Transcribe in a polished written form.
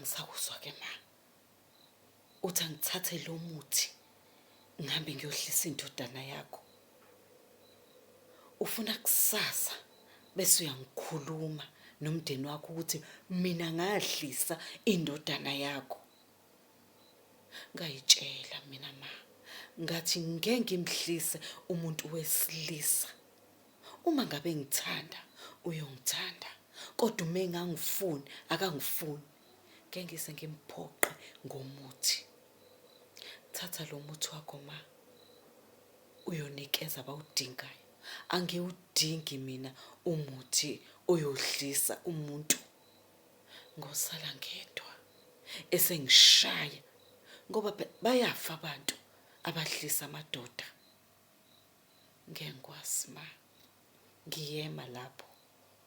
Angisakuzwa ke ma. Uthi angithathe lo muthi ngihambe ngiyohlisa indodana yakho. Ufuna kusasa bese uyangikhuluma nomndeni wakho ukuthi mina ngahlisa indodana yakho. Ngayitshela mina ma, ngathi ngeke ngimhlise umuntu wesilisa. Uma ngabe ngithanda uyongithanda, kodwa uma engangifuni akangifuni, ngeke ngise ngimphoqe ngomuthi. Thatha lo muthi wakho ma, uyonikeza abawudingayo. Angiwudingi mina umuthi oyohlisa umuntu. Ngosala ngedwa esengishaya ngoba bayafa abantu abahlisa amadoda. Ngeke ngikwazi ma, ngiyema lapho.